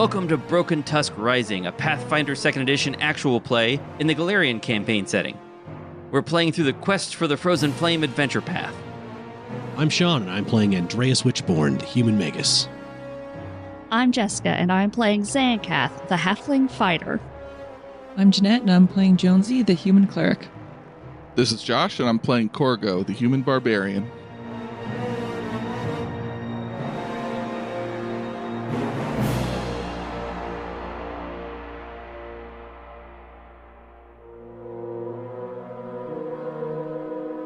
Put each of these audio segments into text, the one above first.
Welcome to Broken Tusk Rising, a Pathfinder 2nd Edition actual play in the Galarian campaign setting. We're playing through the Quest for the Frozen Flame adventure path. I'm Shaun, and I'm playing Andreas Witchborn, the human magus. I'm Jessica, and I'm playing Xankath, the halfling fighter. I'm Janette, and I'm playing Jonesy, the human cleric. This is Josh, and I'm playing Korgo, the human barbarian.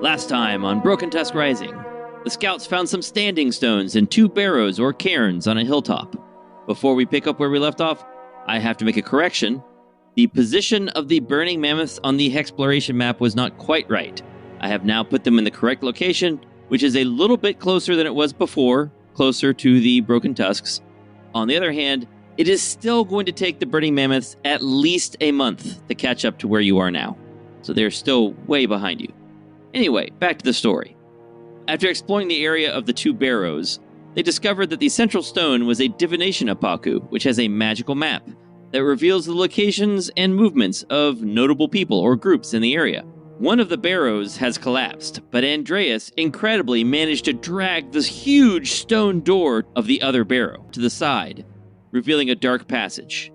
Last time on Broken Tusk Rising, the scouts found some standing stones and 2 barrows or cairns on a hilltop. Before we pick up where we left off, I have to make a correction. The position of the burning mammoths on the exploration map was not quite right. I have now put them in the correct location, which is a little bit closer than it was before, closer to the Broken Tusks. On the other hand, it is still going to take the burning mammoths at least a month to catch up to where you are now. So they're still way behind you. Anyway, back to the story. After exploring the area of the 2 barrows, they discovered that the central stone was a divination apaku, which has a magical map that reveals the locations and movements of notable people or groups in the area. One of the barrows has collapsed, but Andreas incredibly managed to drag this huge stone door of the other barrow to the side, revealing a dark passage.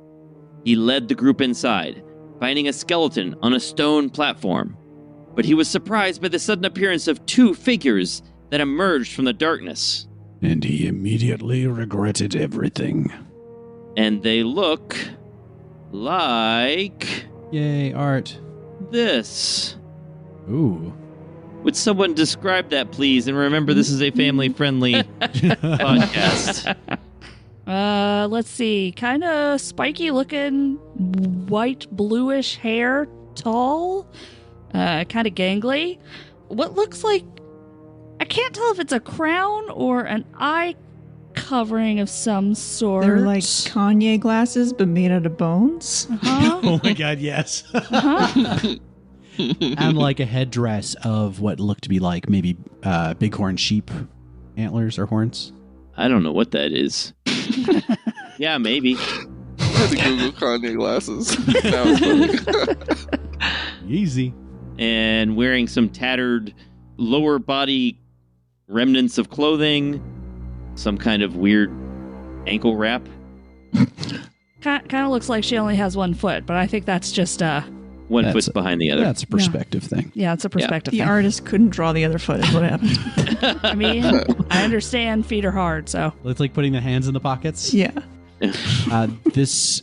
He led the group inside, finding a skeleton on a stone platform. But he was surprised by the sudden appearance of 2 figures that emerged from the darkness. And he immediately regretted everything. And they look like Yay, art. this. Ooh. Would someone describe that, please? And remember, this is a family-friendly podcast. Let's see. Kind of spiky looking, white bluish hair, tall, kind of gangly. What looks like, I can't tell if it's a crown or an eye covering of some sort. They're like Kanye glasses, but made out of bones. Uh-huh. Oh my god, yes. Uh-huh. And like a headdress of what looked to be like maybe bighorn sheep antlers or horns. I don't know what that is. Yeah, maybe. I had to Google Kanye glasses. That was funny. Easy. And wearing some tattered lower body remnants of clothing, some kind of weird ankle wrap. Kind of looks like she only has 1 foot, but I think that's just One foot's behind the other. That's a perspective thing. yeah, it's a perspective The thing. artist couldn't draw the other foot, is what happened. I mean, I understand feet are hard, so. It's like putting the hands in the pockets. Yeah. This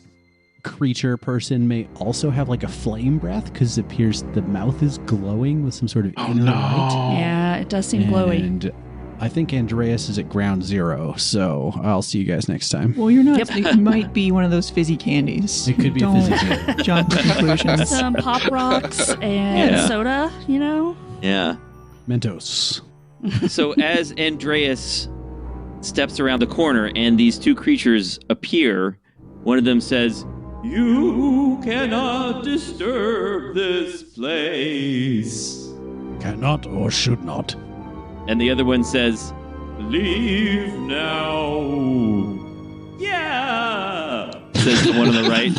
creature person may also have like a flame breath because it appears the mouth is glowing with some sort of inner light. Yeah, it does seem glowy. And I think Andreas is at ground 0, so I'll see you guys next time. Well, you're not. It might be one of those fizzy candies. It could be Don't a fizzy candy. jump to conclusions. Some Pop Rocks and Yeah. soda, you know? Yeah. Mentos. So as Andreas steps around the corner and these 2 creatures appear, one of them says, "You cannot disturb this place." Cannot or should not. And the other one says, "Leave now." Yeah, says the one on the right.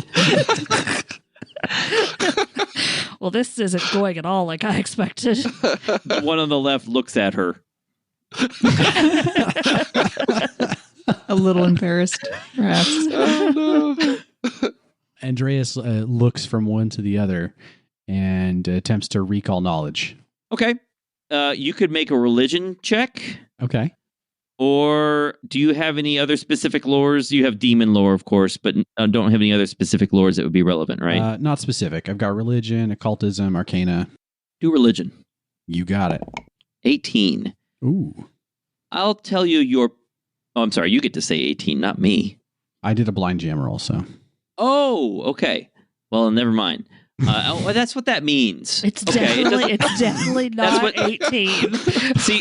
Well, this isn't going at all like I expected. The one on the left looks at her. A little embarrassed, perhaps. Oh, no. Andreas looks from one to the other and attempts to recall knowledge. Okay. You could make a religion check. Okay. Or do you have any other specific lores? You have demon lore, of course, but don't have any other specific lores that would be relevant, right? Not specific. I've got religion, occultism, arcana. Do religion. You got it. 18. Ooh. I'll tell you your... Oh, I'm sorry. You get to say 18, not me. I did a blind jammer also. Oh, okay. Well, never mind. That's what that means. It's Okay, definitely not what- 18. See,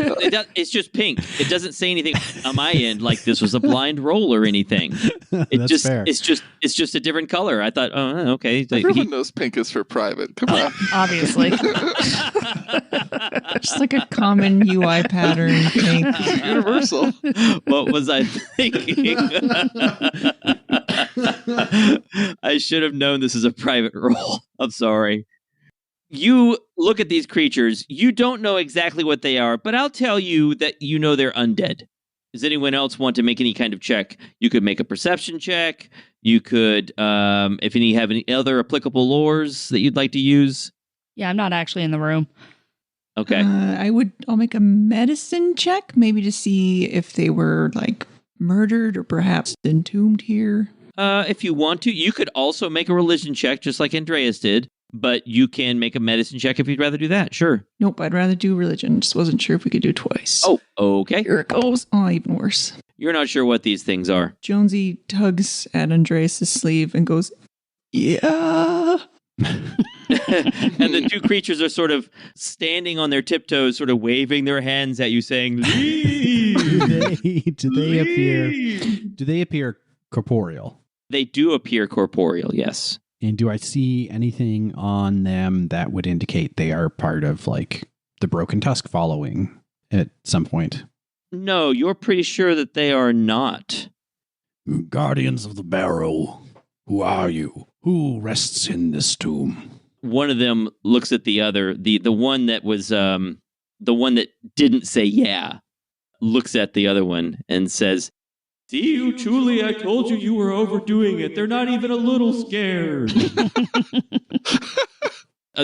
it's just pink. It doesn't say anything on my end like this was a blind roll or anything. That's fair. It's just a different color. I thought, oh, okay. Everyone knows pink is for private. Come on. Obviously. Just like a common UI pattern thing. Universal. What was I thinking? I should have known this is a private roll. I'm sorry. You look at these creatures. You don't know exactly what they are, but I'll tell you that you know they're undead. Does anyone else want to make any kind of check? You could make a perception check. You could, if you have any other applicable lores that you'd like to use. Yeah, I'm not actually in the room. Okay. I'll make a medicine check, maybe to see if they were like murdered or perhaps entombed here. If you want to, you could also make a religion check, just like Andreas did. But you can make a medicine check if you'd rather do that. Sure. Nope, I'd rather do religion. Just wasn't sure if we could do twice. Oh, okay. Here it goes. Oh, even worse. You're not sure what these things are. Jonesy tugs at Andreas' sleeve and goes, yeah. And the two creatures are sort of standing on their tiptoes, sort of waving their hands at you, saying, "Leave." Do they appear corporeal? They do appear corporeal, yes. And do I see anything on them that would indicate they are part of, like, the Broken Tusk following at some point? No, you're pretty sure that they are not. Guardians of the Barrow, who are you? Who rests in this tomb? One of them looks at the other. The one that was the one that didn't say yeah looks at the other one and says, "See you, truly, I told you were overdoing it. They're not even a little scared."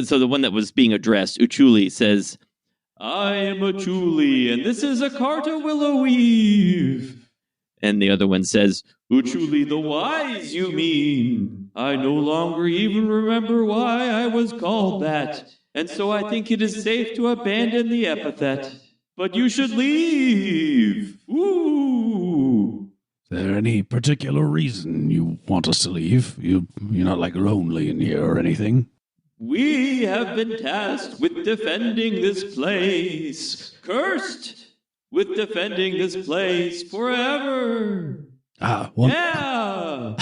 So the one that was being addressed, Uchuli, says, "I am Uchuli, and this is a Carta Willow Weave." And the other one says, "Uchuli the wise, you mean? I no longer even remember why I was called that, and so I think it is safe to abandon the epithet. But you should leave. Ooh." Is there any particular reason you want us to leave? You're not like lonely in here or anything? "We have been tasked with defending this place. Cursed with defending this place forever." Yeah.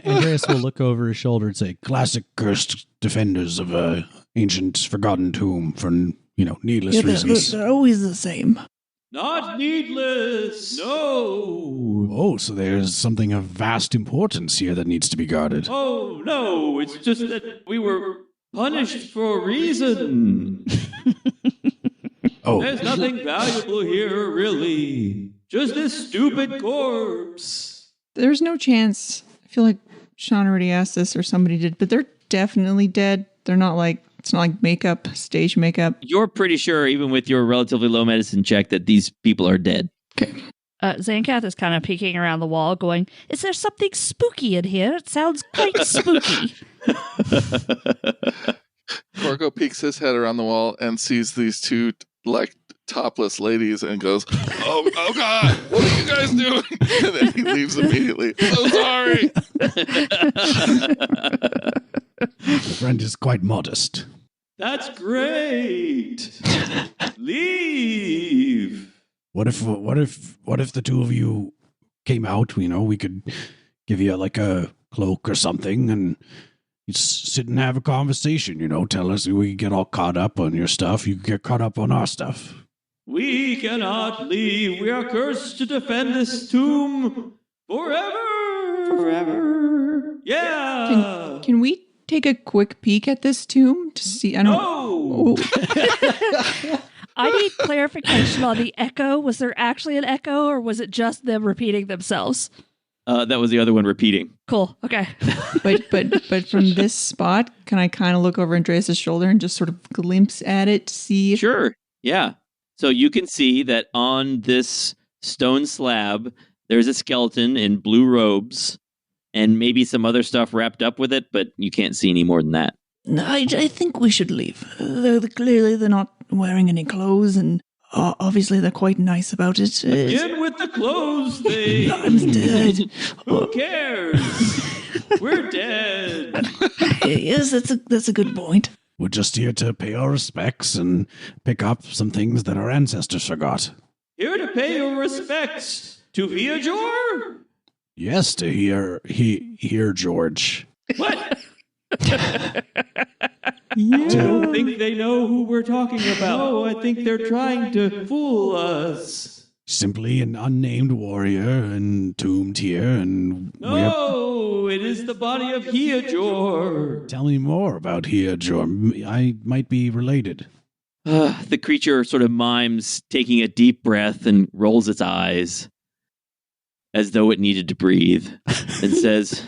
Andreas will look over his shoulder and say, Classic cursed defenders of a ancient forgotten tomb for, needless reasons. They're always the same. Not needless. No. Oh, so there's something of vast importance here that needs to be guarded. Oh, no. It's just that we were punished for a reason. Oh, There's nothing valuable here, really. Just this stupid corpse. There's no chance. I feel like Shaun already asked this or somebody did, but they're definitely dead. They're not like, it's not like makeup, stage makeup. You're pretty sure, even with your relatively low medicine check, that these people are dead. Okay. Xankath is kind of peeking around the wall going, "Is there something spooky in here? It sounds quite spooky." Korgo peeks his head around the wall and sees these two, topless ladies and goes, oh God, what are you guys doing? And then he leaves immediately. So sorry. the friend is quite modest. That's great. Leave. What if the two of you came out? We could give you like a cloak or something, and you sit and have a conversation. Tell us, we get all caught up on your stuff. You get caught up on our stuff. We cannot leave. We are cursed to defend this tomb forever. Forever. Yeah. Can we take a quick peek at this tomb to see? I don't know. No. I need clarification on the echo. Was there actually an echo, or was it just them repeating themselves? That was the other one repeating. Cool. Okay. But from this spot, can I kind of look over Andreas' shoulder and just sort of glimpse at it to see? Sure. Yeah. So you can see that on this stone slab, there's a skeleton in blue robes and maybe some other stuff wrapped up with it, but you can't see any more than that. No, I think we should leave. Clearly they're not wearing any clothes, and obviously they're quite nice about it. Again with the clothes thing. I'm dead. Who cares? We're dead. Yes, that's a good point. We're just here to pay our respects and pick up some things that our ancestors forgot. Here to pay your respects to Theodore? Yes, to hear George. What? I don't think they know who we're talking about. No, I think they're trying to fool us. simply an unnamed warrior entombed here, and No, it is the body of Heajor. Tell me more about Heajor. I might be related. The creature sort of mimes, taking a deep breath, and rolls its eyes as though it needed to breathe, and says,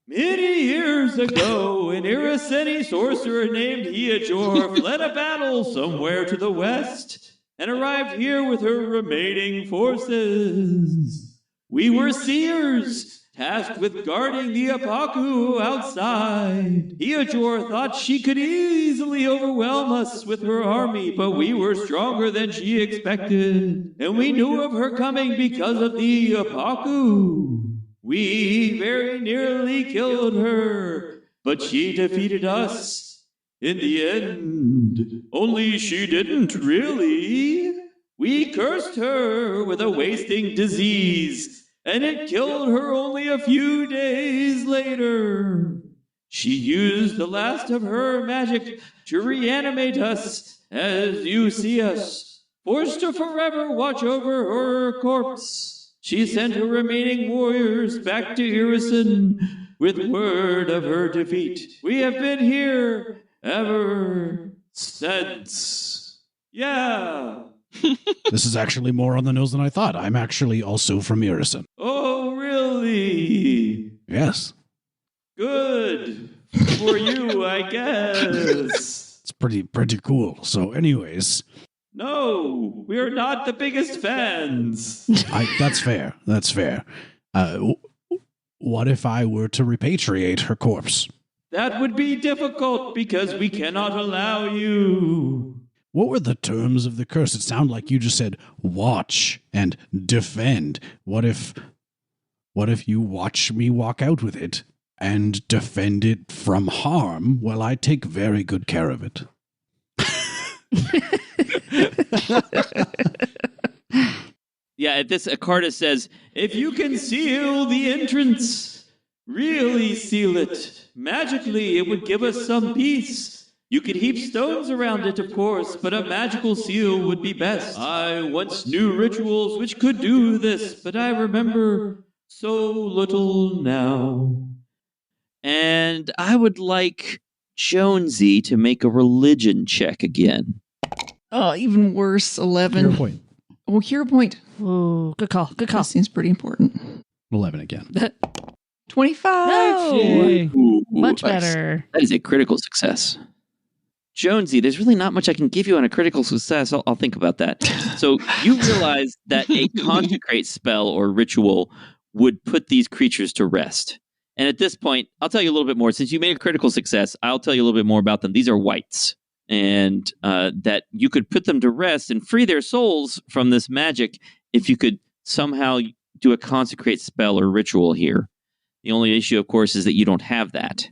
Many years ago, an Iraseni sorcerer named Heajor fled a battle somewhere to the west and arrived here with her remaining forces. We were seers, tasked with guarding the Apaku outside. Heajor thought she could easily overwhelm us with her army, but we were stronger than she expected, and we knew of her coming because of the Apaku. We very nearly killed her, but she defeated us. In the end, only she didn't really. We cursed her with a wasting disease, and it killed her only a few days later. She used the last of her magic to reanimate us as you see us, forced to forever watch over her corpse. She sent her remaining warriors back to Emerson with word of her defeat. We have been here ever since. Yeah. This is actually more on the nose than I thought. I'm actually also from Emerson. Oh, really? Yes. Good. For you, I guess. It's pretty cool. So anyways. No, we're not the biggest fans. That's fair. That's fair. What if I were to repatriate her corpse? That would be difficult because we cannot allow you. What were the terms of the curse? It sounded like you just said watch and defend. What if you watch me walk out with it and defend it from harm while I take very good care of it? Yeah, at this, Akarta says, if you can seal the entrance, really seal it. Magically, it would give us some peace. You could heap stones around it, of course, but a magical seal would be best. I once knew rituals which could do this, but I remember so little now. And I would like Jonesy to make a religion check again. Oh, even worse, 11. Hero point. Oh, hero point. Ooh, good call. Good call. That seems pretty important. 11 again. 25. No! Yay. Much Nice. better. That is a critical success. Jonesy, there's really not much I can give you on a critical success. I'll think about that. So you realize that a consecrate spell or ritual would put these creatures to rest. And at this point, I'll tell you a little bit more. Since you made a critical success, I'll tell you a little bit more about them. These are wights. And that you could put them to rest and free their souls from this magic if you could somehow do a consecrate spell or ritual here. The only issue, of course, is that you don't have that.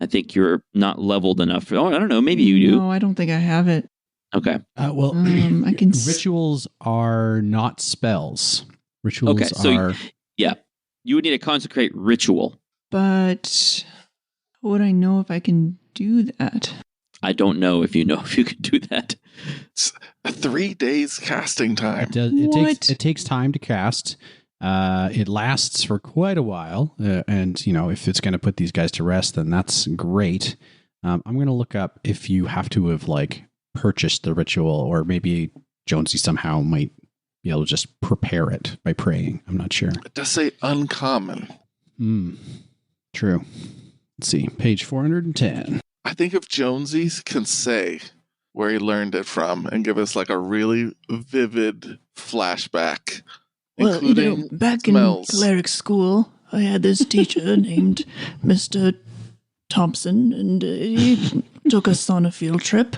I think you're not leveled enough. Oh, I don't know. Maybe you do. No, I don't think I have it. Okay. Well, I can. Rituals are not spells. Rituals Okay, so are... yeah, you would need a consecrate ritual. But how would I know if I can do that? I don't know if you could do that. It's 3 days casting time. It takes time to cast. It lasts for quite a while, and if it's going to put these guys to rest, then that's great. I'm going to look up if you have to have purchased the ritual, or maybe Jonesy somehow might be able to just prepare it by praying. I'm not sure. It does say uncommon. True. Let's see, page 410. I think if Jonesy can say where he learned it from and give us a really vivid flashback, including back smells. in cleric school, I had this teacher named Mr. Thompson, and he took us on a field trip.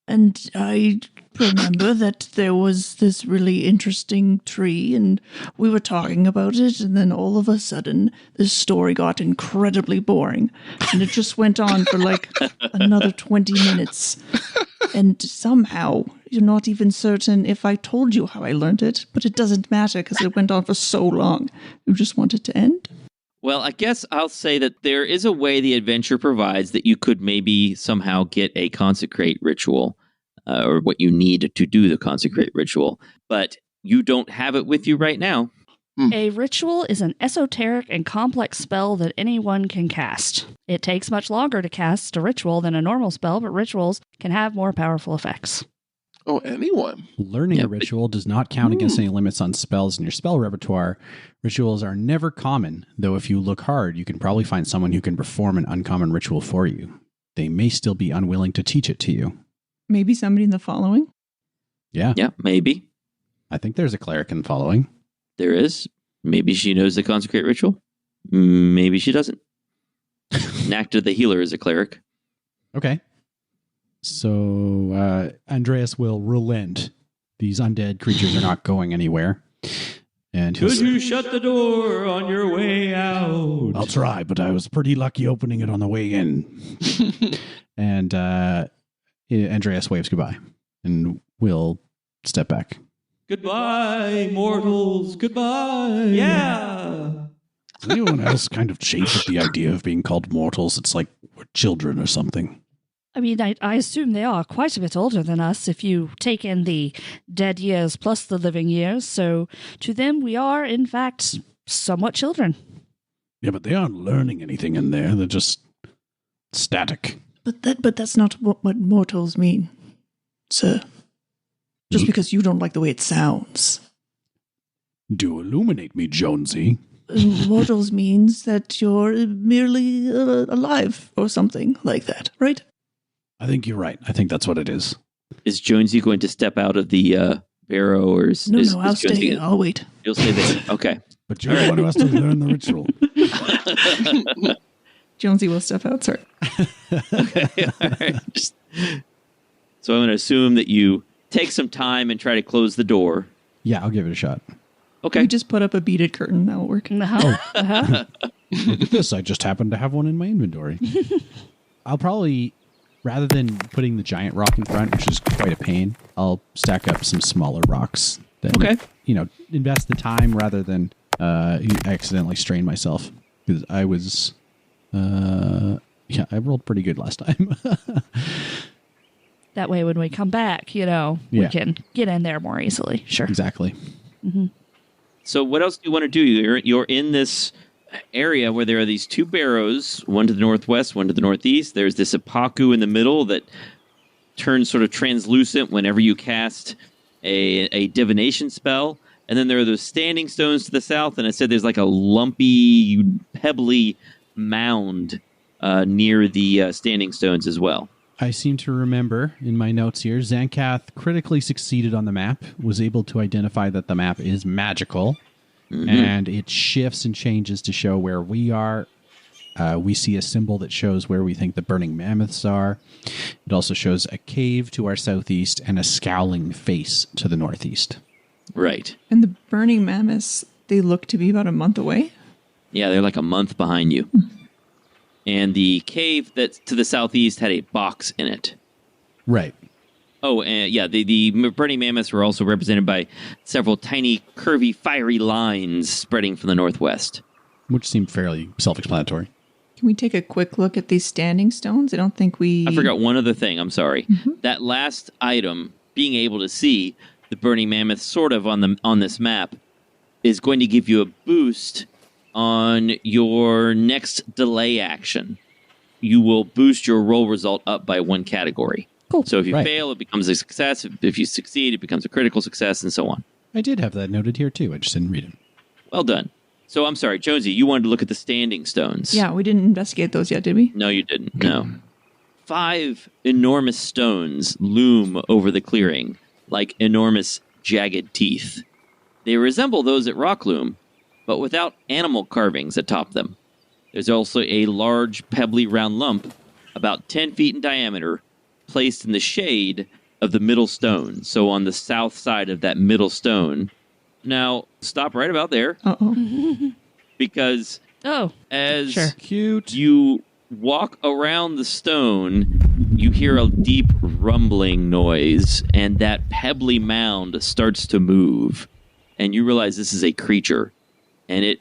And I remember that there was this really interesting tree, and we were talking about it, and then all of a sudden, this story got incredibly boring, and it just went on for another 20 minutes. And somehow, you're not even certain if I told you how I learned it, but it doesn't matter because it went on for so long. You just want it to end? Well, I guess I'll say that there is a way the adventure provides that you could maybe somehow get a consecrate ritual, or what you need to do the consecrate ritual. But you don't have it with you right now. A ritual is an esoteric and complex spell that anyone can cast. It takes much longer to cast a ritual than a normal spell, but rituals can have more powerful effects. Oh, anyone. Learning a ritual does not count against any limits on spells in your spell repertoire. Rituals are never common, though if you look hard, you can probably find someone who can perform an uncommon ritual for you. They may still be unwilling to teach it to you. Maybe somebody in the following? Yeah. Yeah, maybe. I think there's a cleric in the following. There is. Maybe she knows the consecrate ritual. Maybe she doesn't. Nacta the healer is a cleric. Okay. So Andreas will relent. These undead creatures are not going anywhere. And Could you shut the door on your way out? I'll try, but I was pretty lucky opening it on the way in. And Andreas waves goodbye and will step back. Goodbye, mortals. Goodbye. Yeah. Does anyone else kind of chafe at the idea of being called mortals? It's like we're children or something. I mean, I assume they are quite a bit older than us if you take in the dead years plus the living years. So to them, we are, in fact, somewhat children. Yeah, but they aren't learning anything in there. They're just static. But that's not what mortals mean, sir. Just because you don't like the way it sounds. Do illuminate me, Jonesy. Mortals means that you're merely alive or something like that, right? I think you're right. I think that's what it is. Is Jonesy going to step out of the barrow, or is No, is I'll Jonesy stay. gonna- I'll wait. You'll stay there. Okay. But you're the one who has to learn the ritual. Jonesy will step out, sorry. Okay. All right. So I'm going to assume that you take some time and try to close the door. Yeah, I'll give it a shot. Okay. We just put up a beaded curtain. That will work. Look at this. I just happen to have one in my inventory. I'll probably, rather than putting the giant rock in front, which is quite a pain, I'll stack up some smaller rocks. That, Okay. Invest the time rather than accidentally strain myself. Because I was, I rolled pretty good last time. That way, when we come back, we can get in there more easily. Sure. Exactly. So what else do you want to do? You're in this area where there are these two barrows, one to the northwest, one to the northeast. There's this apaku in the middle that turns sort of translucent whenever you cast a divination spell. And then there are those standing stones to the south. And I said there's like a lumpy, pebbly mound near the standing stones as well. I seem to remember in my notes here, Xankath critically succeeded on the map, was able to identify that the map is magical, and it shifts and changes to show where we are. We see a symbol that shows where we think the burning mammoths are. It also shows a cave to our southeast and a scowling face to the northeast. Right. And the burning mammoths, they look to be about a month away. Yeah, they're like a month behind you. And the cave that's to the southeast had a box in it. Right. Oh, and the burning mammoths were also represented by several tiny, curvy, fiery lines spreading from the northwest. Which seemed fairly self-explanatory. Can we take a quick look at these standing stones? I don't think we... I forgot one other thing. I'm sorry. That last item, being able to see the burning mammoth sort of on this map, is going to give you a boost on your next delay action. You will boost your roll result up by one category. Cool. So if you fail, it becomes a success. If you succeed, it becomes a critical success, and so on. I did have that noted here, too. I just didn't read it. Well done. So I'm sorry, Jonesy, you wanted to look at the standing stones. Yeah, we didn't investigate those yet, did we? No, you didn't. No. 5 enormous stones loom over the clearing, like enormous jagged teeth. They resemble those at Rockloom, but without animal carvings atop them. There's also a large, pebbly round lump, about 10 feet in diameter, placed in the shade of the middle stone, so on the south side of that middle stone. Now, stop right about there. Uh-oh. Because as Cute. you walk around the stone, you hear a deep rumbling noise, and that pebbly mound starts to move. And you realize this is a creature. And it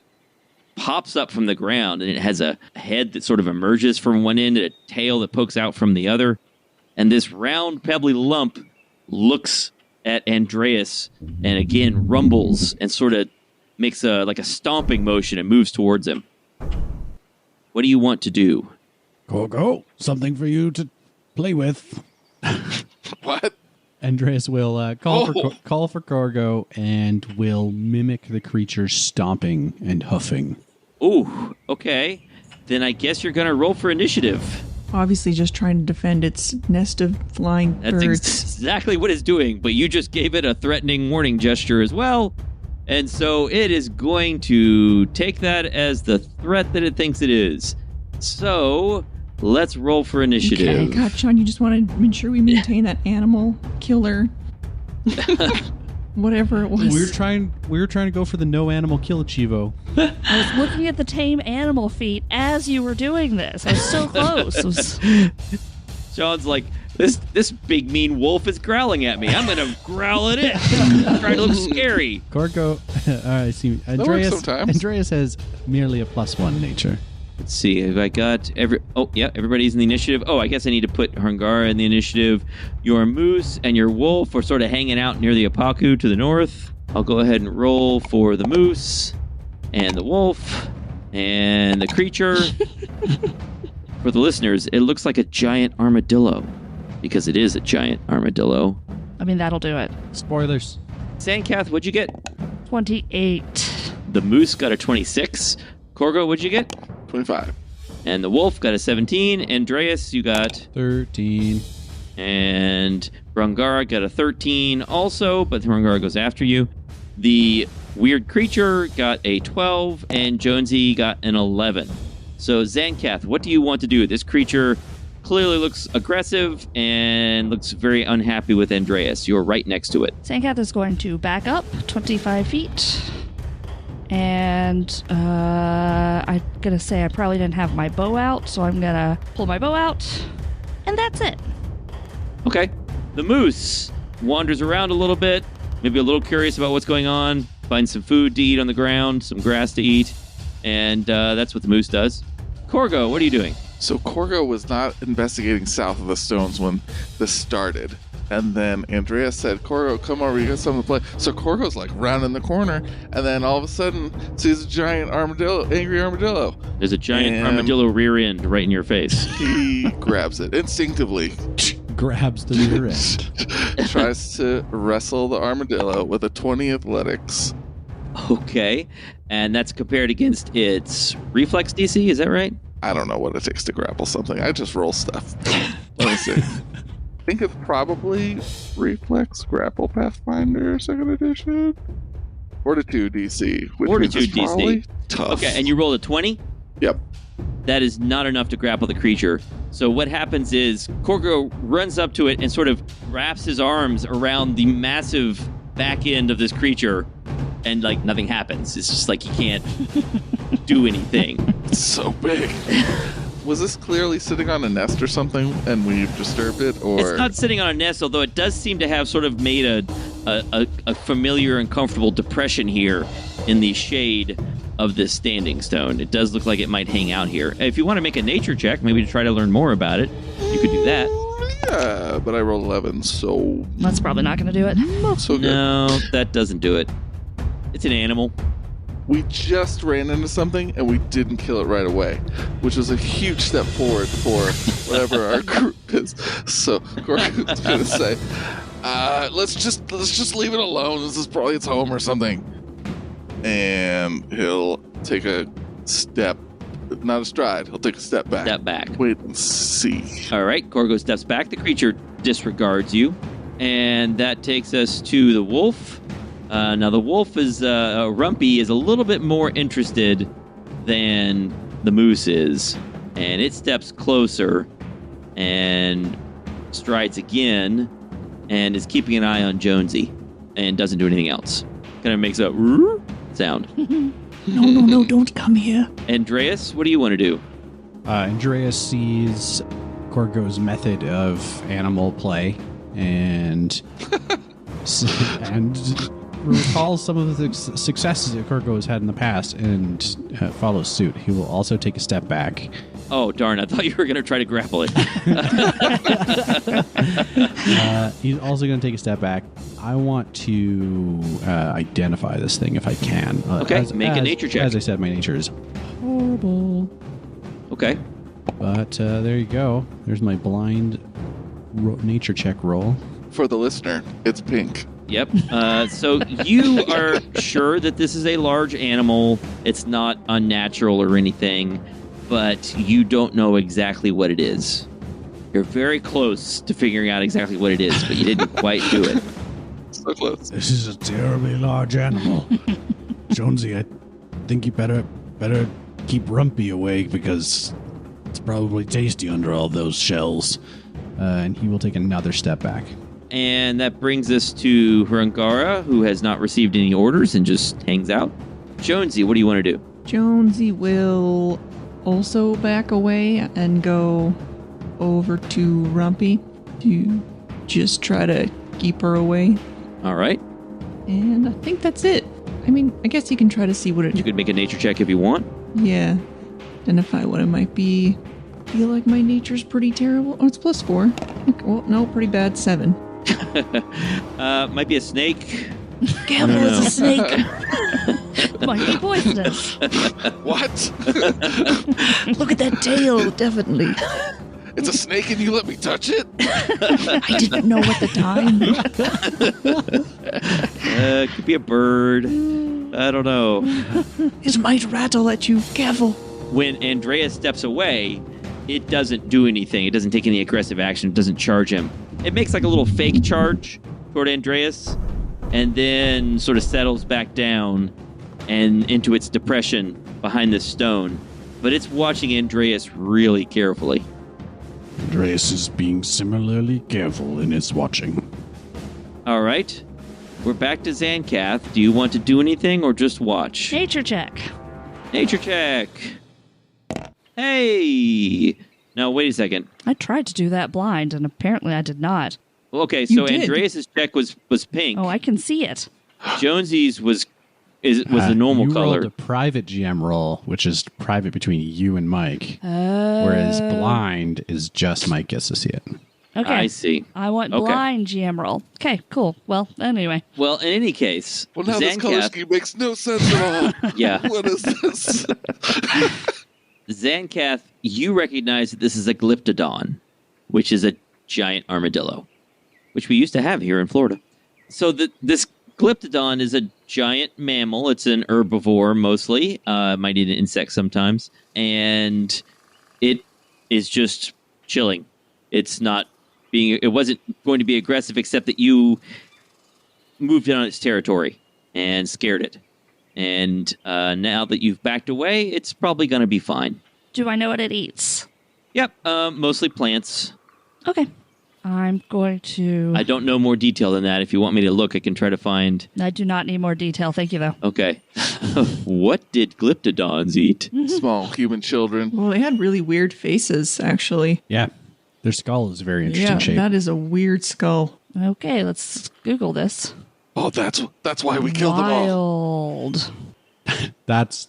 pops up from the ground, and it has a head that sort of emerges from one end and a tail that pokes out from the other. And this round, pebbly lump looks at Andreas and again rumbles and sort of makes a stomping motion and moves towards him. What do you want to do? Korgo, something for you to play with. What? Andreas will call for Korgo and will mimic the creature's stomping and huffing. Ooh, okay. Then I guess you're going to roll for initiative. Obviously just trying to defend its nest of flying That's birds. exactly what it's doing, but you just gave it a threatening warning gesture as well. And so it is going to take that as the threat that it thinks it is. So let's roll for initiative. Okay, God, Shaun, you just want to ensure we maintain that animal killer. Whatever it was. We were trying to go for the no animal kill Chivo. I was looking at the tame animal feat as you were doing this. I was so close. Shaun's like, this big mean wolf is growling at me. I'm going to growl at it. I'm trying to look scary. Korgo, I see. works sometimes. Andreas has merely a +1 nature. Let's see if I got everybody's in the initiative. Oh, I guess I need to put Hungara in the initiative. Your moose and your wolf are sort of hanging out near the Apaku to the north. I'll go ahead and roll for the moose and the wolf and the creature. For the listeners, it looks like a giant armadillo because it is a giant armadillo. I mean, that'll do it. Spoilers. Xankath, what'd you get? 28. The moose got a 26. Korgo, what'd you get? 25. And the wolf got a 17. Andreas, you got 13. And Brungara got a 13 also, but Brungara goes after you. The weird creature got a 12, and Jonesy got an 11. So, Xankath, what do you want to do? This creature clearly looks aggressive and looks very unhappy with Andreas. You're right next to it. Xankath is going to back up 25 feet. And I'm going to say I probably didn't have my bow out, so I'm going to pull my bow out. And that's it. Okay. The moose wanders around a little bit, maybe a little curious about what's going on, finds some food to eat on the ground, some grass to eat, and that's what the moose does. Korgo, what are you doing? So Korgo was not investigating south of the stones when this started. And then Andreas said, Korgo, come over, you got something to play. So Korgo's like rounding the corner, and then all of a sudden sees a giant angry armadillo. There's a giant armadillo rear end right in your face. He grabs it instinctively. Grabs the rear end. Tries to wrestle the armadillo with a 20 athletics. Okay. And that's compared against its reflex DC, is that right? I don't know what it takes to grapple something. I just roll stuff. Let me see. I think it's probably reflex grapple Pathfinder 2nd edition. Fortitude DC. Which Fortitude means it's probably DC. tough. Okay, and you rolled a 20? Yep. That is not enough to grapple the creature. So what happens is Korgo runs up to it and sort of wraps his arms around the massive back end of this creature, and like nothing happens. It's just like he can't do anything. It's so big. Was this clearly sitting on a nest or something and we've disturbed it? Or It's not sitting on a nest, although it does seem to have sort of made a familiar and comfortable depression here in the shade of this standing stone. It does look like it might hang out here. If you want to make a nature check, maybe to try to learn more about it, you could do that. Yeah, but I rolled 11, so That's probably not going to do it. not so good. No, that doesn't do it. It's an animal. We just ran into something and we didn't kill it right away, which was a huge step forward for whatever our group is. So Korgo's gonna say, let's just leave it alone. This is probably its home or something. And he'll take a step, not a stride. He'll take a step back. Step back. Wait and see. All right, Korgo steps back. The creature disregards you. And that takes us to the wolf. Now, the wolf is, Rumpy is a little bit more interested than the moose is. And it steps closer and strides again and is keeping an eye on Jonesy and doesn't do anything else. Kind of makes a sound. No, don't come here. Andreas, what do you want to do? Andreas sees Korgo's method of animal play and recalls some of the successes that Korgo has had in the past and follows suit. He will also take a step back Oh, darn. I thought you were going to try to grapple it. He's also going to take a step back. I want to identify this thing if I can. Okay, make a nature check. As I said, my nature is horrible. Okay. But there you go. There's my blind nature check roll. For the listener, it's pink. Yep. So you are sure that this is a large animal. It's not unnatural or anything, but you don't know exactly what it is. You're very close to figuring out exactly what it is, but you didn't quite do it. So close. This is a terribly large animal. Jonesy, I think you better keep Rumpy away because it's probably tasty under all those shells. And he will take another step back. And that brings us to Hrungara, who has not received any orders and just hangs out. Jonesy, what do you want to do? Jonesy will also back away and go over to Rumpy to just try to keep her away. All right. And I think that's it. I mean, I guess you can try to see what it... You could make a nature check if you want. Yeah. Identify what it might be. Feel like my nature's pretty terrible. Oh, it's +4. Okay, well, no, pretty bad. 7. Might be a snake. Careful, it's a snake. Might be poisonous. What? Look at that tail, definitely. It's a snake and you let me touch it? I didn't know at the time. It could be a bird. I don't know. It might rattle at you. Careful. When Andreas steps away, it doesn't do anything. It doesn't take any aggressive action. It doesn't charge him. It makes like a little fake charge toward Andreas and then sort of settles back down and into its depression behind this stone. But it's watching Andreas really carefully. Andreas is being similarly careful in his watching. All right. We're back to Xankath. Do you want to do anything or just watch? Nature check. Nature check. Hey! Now, wait a second. I tried to do that blind, and apparently I did not. Okay, You so did. Andreas's check was pink. Oh, I can see it. Jonesy's was the normal you color. rolled a private GM roll, which is private between you and Mike, Oh. whereas blind is just Mike gets to see it. Okay. I see. I want Okay. blind GM roll. Okay, cool. Well, anyway. Well, in any case, Well, now this color Xankath, scheme makes no sense at all. yeah, What is this? Xankath, you recognize that this is a glyptodon, which is a giant armadillo, which we used to have here in Florida. So this glyptodon is a giant mammal. It's an herbivore mostly. Might eat an insect sometimes. And it is just chilling. It wasn't going to be aggressive except that you moved in on its territory and scared it. And now that you've backed away, it's probably going to be fine. Do I know what it eats? Yep, mostly plants. Okay. I'm going to... I don't know more detail than that. If you want me to look, I can try to find... I do not need more detail. Thank you, though. Okay. What did glyptodons eat? Small human children. Well, they had really weird faces, actually. Yeah, their skull is a very interesting shape. That is a weird skull. Okay, let's Google this. Oh, that's why we killed them all. Wild. That's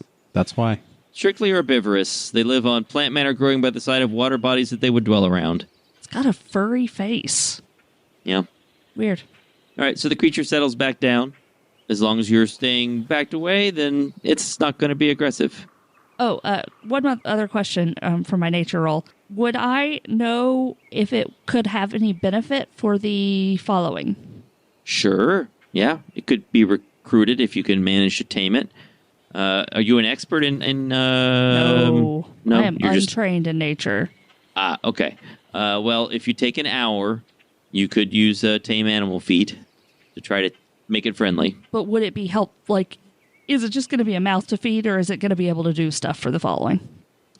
why. Strictly herbivorous. They live on plant matter growing by the side of water bodies that they would dwell around. It's got a furry face. Yeah. Weird. All right, so the creature settles back down. As long as you're staying backed away, then it's not going to be aggressive. Oh, one other question for my nature roll. Would I know if it could have any benefit for the following? Sure. Yeah, it could be recruited if you can manage to tame it. Are you an expert in No. I am you're just... untrained in nature. Okay. Well, if you take an hour, you could use tame animal feet to try to make it friendly. But would it be is it just going to be a mouth to feed, or is it going to be able to do stuff for the following?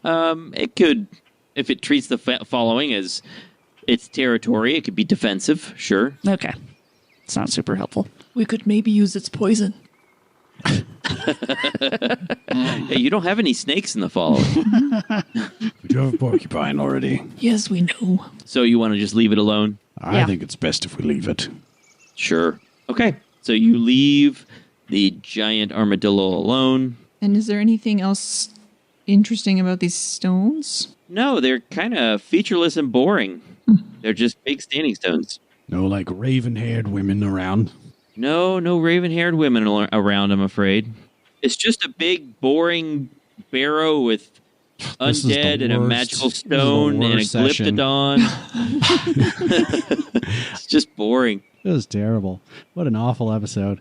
It could, if it treats the following as its territory, it could be defensive, sure. Okay. It's not super helpful. We could maybe use its poison. Hey, you don't have any snakes in the following. We do have a porcupine already. Yes, we know. So you want to just leave it alone? I Yeah. think it's best if we leave it. Sure. Okay. So you leave the giant armadillo alone. And is there anything else interesting about these stones? No, they're kind of featureless and boring. They're just big standing stones. No, like raven-haired women around. No raven-haired women around, I'm afraid. It's just a big, boring barrow with undead and a magical stone and a glyptodon. It's just boring. It was terrible. What an awful episode.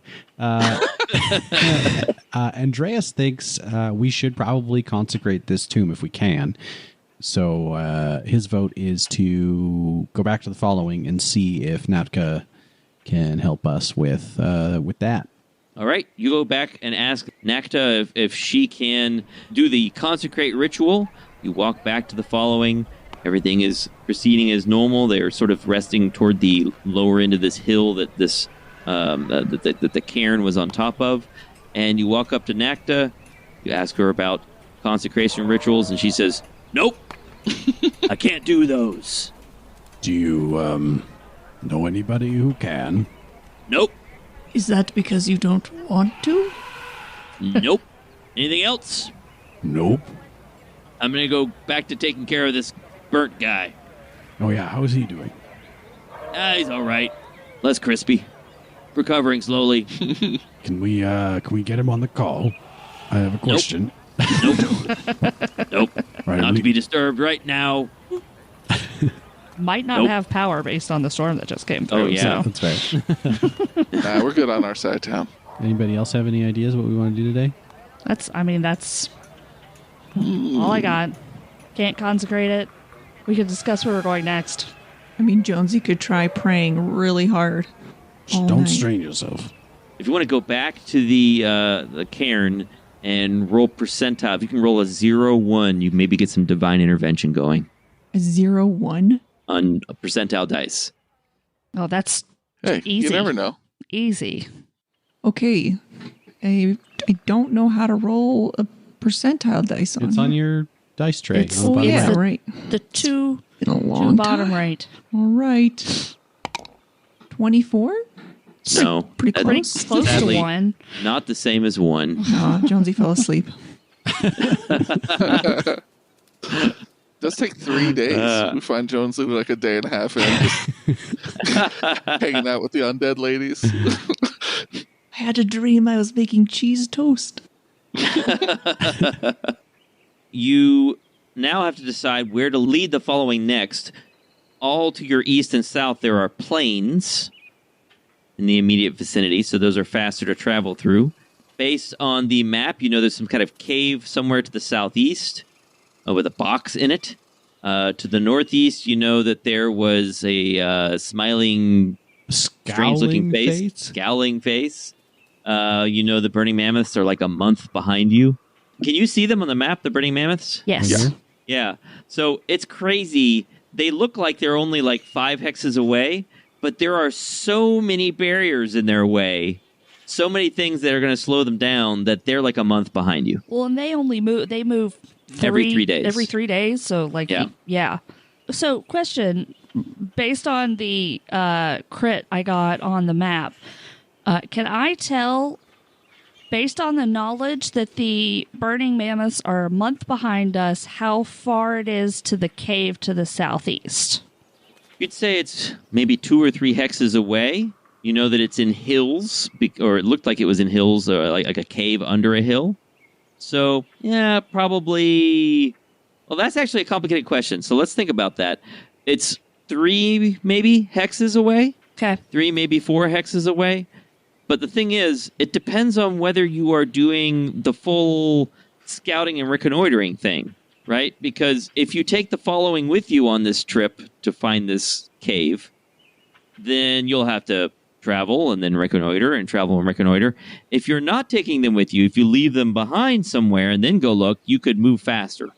Andreas thinks we should probably consecrate this tomb if we can. So his vote is to go back to the following and see if Natka can help us with that. All right, you go back and ask Nakta if she can do the consecrate ritual. You walk back to the following. Everything is proceeding as normal. They're sort of resting toward the lower end of this hill that that the cairn was on top of. And you walk up to Nakta. You ask her about consecration rituals, and she says, "Nope, I can't do those." Do you know anybody who can? Nope. Is that because you don't want to? Nope. Anything else? Nope. I'm going to go back to taking care of this burnt guy. Oh yeah, how's he doing? He's all right. Less crispy. Recovering slowly. Can we get him on the call? I have a question. Nope. Right, Not to be disturbed right now. Might not have power based on the storm that just came through. Oh, yeah. So. That's right. Nah, we're good on our side of town. Anybody else have any ideas what we want to do today? That's all I got. Can't consecrate it. We could discuss where we're going next. I mean, Jonesy could try praying really hard. Just all don't night. strain yourself. If you want to go back to the cairn and roll percentile, if you can roll a 0-1, you maybe get some divine intervention going A 0-1? on a percentile dice. Oh, that's Hey, easy. you never know. Easy. Okay. I don't know how to roll a percentile dice on It's on your dice tray. It's- on the bottom yeah, right. right. The two In a to the long bottom time. right. All right. 24? No. Pretty that- Pretty close. close Sadly. to one. Not the same as 1. Jonesy fell asleep. Does take 3 days. We find Jonesy like a day and a half in, just hanging out with the undead ladies. I had a dream I was making cheese toast. You now have to decide where to lead the following next. All to your east and south, there are plains in the immediate vicinity, so those are faster to travel through. Based on the map, you know there's some kind of cave somewhere to the southeast with a box in it. To the northeast, you know that there was a smiling, strange-looking face, scowling face. You know the burning mammoths are like a month behind you. Can you see them on the map, the burning mammoths? Yes. Yeah. Yeah. So it's crazy. They look like they're only like 5 hexes away, but there are so many barriers in their way, so many things that are going to slow them down that they're like a month behind you. Well, and they only move. They move Every 3 days. Every 3 days. So, like, Yeah. So, question: based on the crit I got on the map, can I tell, based on the knowledge that the burning mammoths are a month behind us, how far it is to the cave to the southeast? You'd say it's maybe 2 or 3 hexes away. You know that it's in hills, or it looked like it was in hills, or like a cave under a hill. So, yeah, probably... Well, that's actually a complicated question, so let's think about that. It's 3, maybe, hexes away? Okay. 3, maybe 4 hexes away. But the thing is, it depends on whether you are doing the full scouting and reconnoitering thing, right? Because if you take the following with you on this trip to find this cave, then you'll have to travel and then reconnoiter and travel and reconnoiter. If you're not taking them with you, if you leave them behind somewhere and then go look, you could move faster.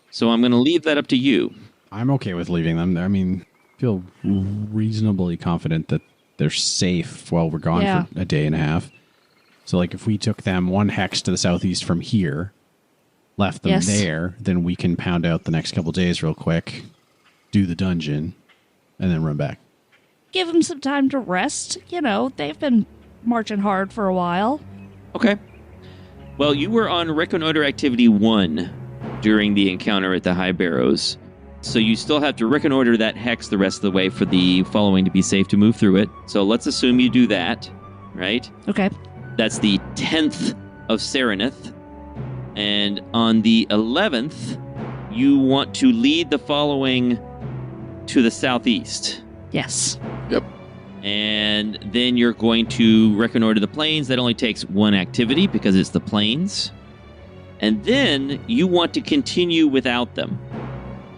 So I'm going to leave that up to you. I'm okay with leaving them there. I mean, feel reasonably confident that they're safe while we're gone for a day and a half. So, like, if we took them 1 hex to the southeast from here, left them there, then we can pound out the next couple days real quick, do the dungeon, and then run back. Give them some time to rest. You know, they've been marching hard for a while. Okay. Well, you were on reconnoiter activity 1. during the encounter at the High Barrows. So you still have to reconnoiter that hex the rest of the way for the following to be safe to move through it. So let's assume you do that, right? Okay. That's the 10th of Serenith. And on the 11th, you want to lead the following to the southeast. Yes. Yep. And then you're going to reconnoiter the plains. That only takes one activity because it's the plains. And then you want to continue without them.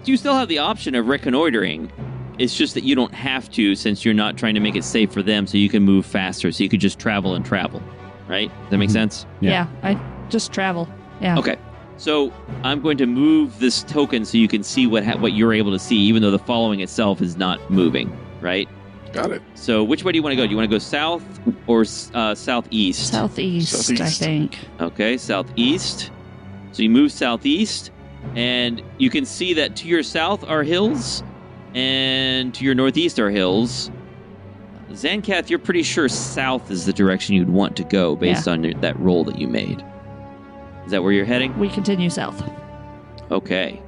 You still have the option of reconnoitering. It's just that you don't have to since you're not trying to make it safe for them so you can move faster. So you could just travel and travel. Right? Does that make sense? Yeah. I just travel. Yeah. Okay. So I'm going to move this token so you can see what you're able to see, even though the following itself is not moving. Right? Got it. So which way do you want to go? Do you want to go south or southeast? Southeast, I think. Okay, southeast. So you move southeast, and you can see that to your south are hills, and to your northeast are hills. Xankath, you're pretty sure south is the direction you'd want to go based on that roll that you made. Is that where you're heading? We continue south. Okay.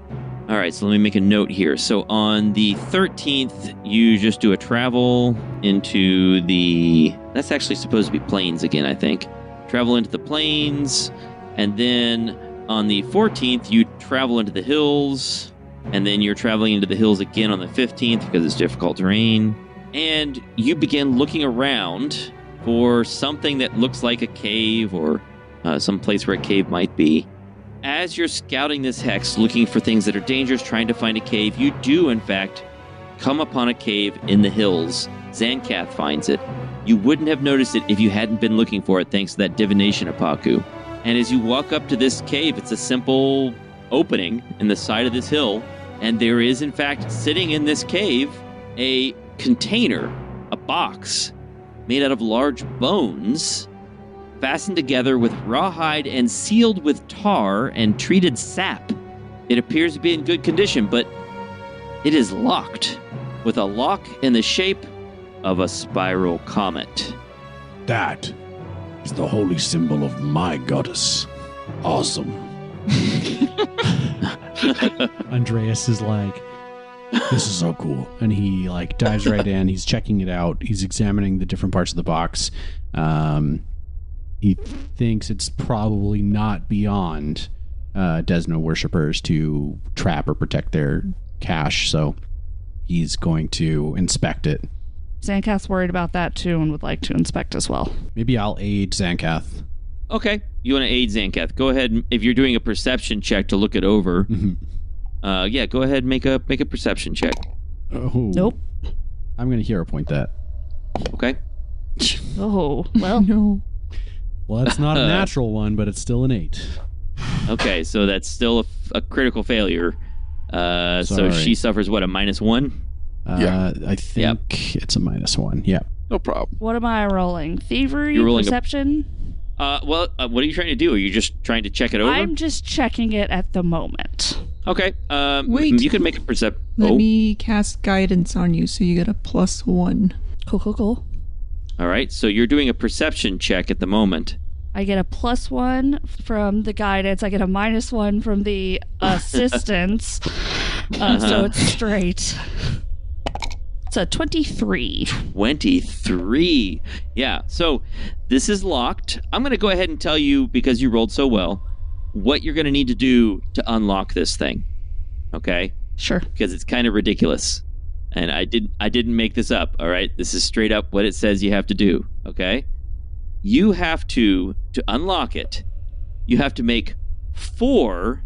All right, so let me make a note here. So on the 13th, you just do a travel into the... That's actually supposed to be plains again, I think. Travel into the plains, and then on the 14th, you travel into the hills, and then you're traveling into the hills again on the 15th because it's difficult terrain. And you begin looking around for something that looks like a cave or some place where a cave might be. As you're scouting this hex, looking for things that are dangerous, trying to find a cave, you do, in fact, come upon a cave in the hills. Xankath finds it. You wouldn't have noticed it if you hadn't been looking for it, thanks to that divination Apaku. And as you walk up to this cave, it's a simple opening in the side of this hill, and there is, in fact, sitting in this cave, a container, a box, made out of large bones, fastened together with rawhide and sealed with tar and treated sap. It appears to be in good condition, but it is locked with a lock in the shape of a spiral comet. That is the holy symbol of my goddess. Awesome. Andreas is like, this is so cool. And he like dives right in. He's checking it out. He's examining the different parts of the box. He thinks it's probably not beyond Desno worshippers to trap or protect their cache, so he's going to inspect it. Xankath's worried about that too and would like to inspect as well. Maybe I'll aid Xankath. Okay, you want to aid Xankath. Go ahead, if you're doing a perception check to look it over. Yeah, go ahead and make a perception check. Oh. Nope. I'm going to hero point that. Okay. Oh, well. No. Well, that's not a natural one, but it's still an 8. Okay, so that's still a critical failure. So Sorry. she suffers, what, a -1? Yeah. I think it's a -1. Yeah. No problem. What am I rolling? Thievery? You're rolling perception? Well, what are you trying to do? Are you just trying to check it over? I'm just checking it at the moment. Okay. Wait. You can make a perception. Let me cast guidance on you so you get a +1. Cool. All right, so you're doing a perception check at the moment. I get a +1 from the guidance. I get a -1 from the assistance. So it's straight. It's a 23. 23. Yeah, so this is locked. I'm going to go ahead and tell you, because you rolled so well, what you're going to need to do to unlock this thing. Okay? Sure. Because it's kind of ridiculous. And I didn't make this up, all right? This is straight up what it says you have to do, okay? You have to unlock it, you have to make 4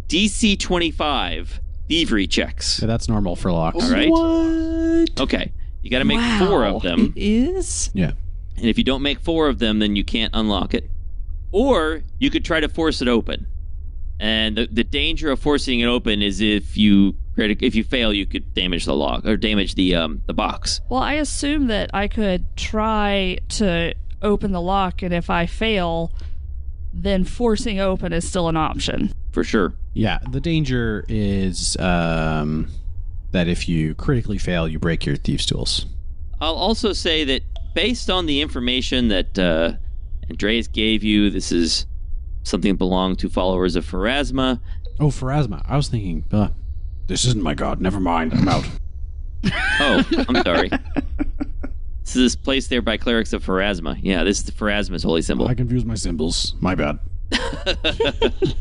DC 25 thievery checks. Yeah, that's normal for locks. All right? What? Okay. You got to make 4 of them. It is? Yeah. And if you don't make 4 of them, then you can't unlock it. Or you could try to force it open. And the danger of forcing it open is if you fail, you could damage the lock or damage the box. Well, I assume that I could try to open the lock, and if I fail, then forcing open is still an option. For sure. Yeah, the danger is that if you critically fail, you break your thieves' tools. I'll also say that based on the information that Andreas gave you, this is something that belonged to followers of Pharasma, Oh, Pharasma. I was thinking, This isn't my god. Never mind. I'm out. Oh, I'm sorry. This is this place there by clerics of Pharasma. Yeah, this is the Pharasma's holy symbol. I confused my symbols. My bad.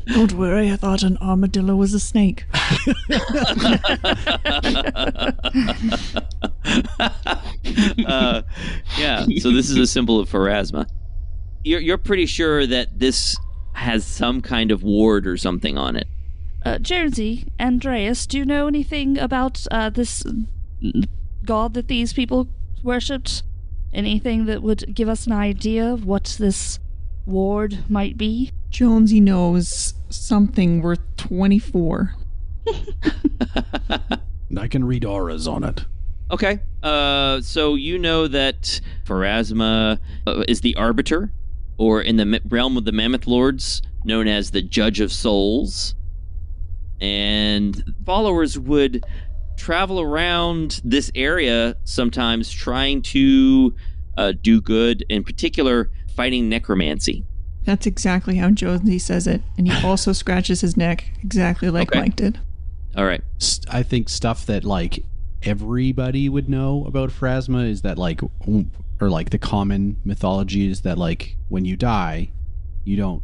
Don't worry, I thought an armadillo was a snake. Yeah, so this is a symbol of Pharasma. You're pretty sure that this has some kind of ward or something on it. Jonesy, Andreas, do you know anything about this god that these people worshipped? Anything that would give us an idea of what this ward might be? Jonesy knows something worth 24. I can read auras on it. Okay, so you know that Pharasma is the arbiter, or in the realm of the Mammoth Lords, known as the Judge of Souls. And followers would travel around this area sometimes trying to do good, in particular, fighting necromancy. That's exactly how Jonesy says it, and he also scratches his neck exactly like Mike did. All right. I think stuff that, like, everybody would know about Pharasma is that, like, or, like, the common mythology is that, like, when you die, you don't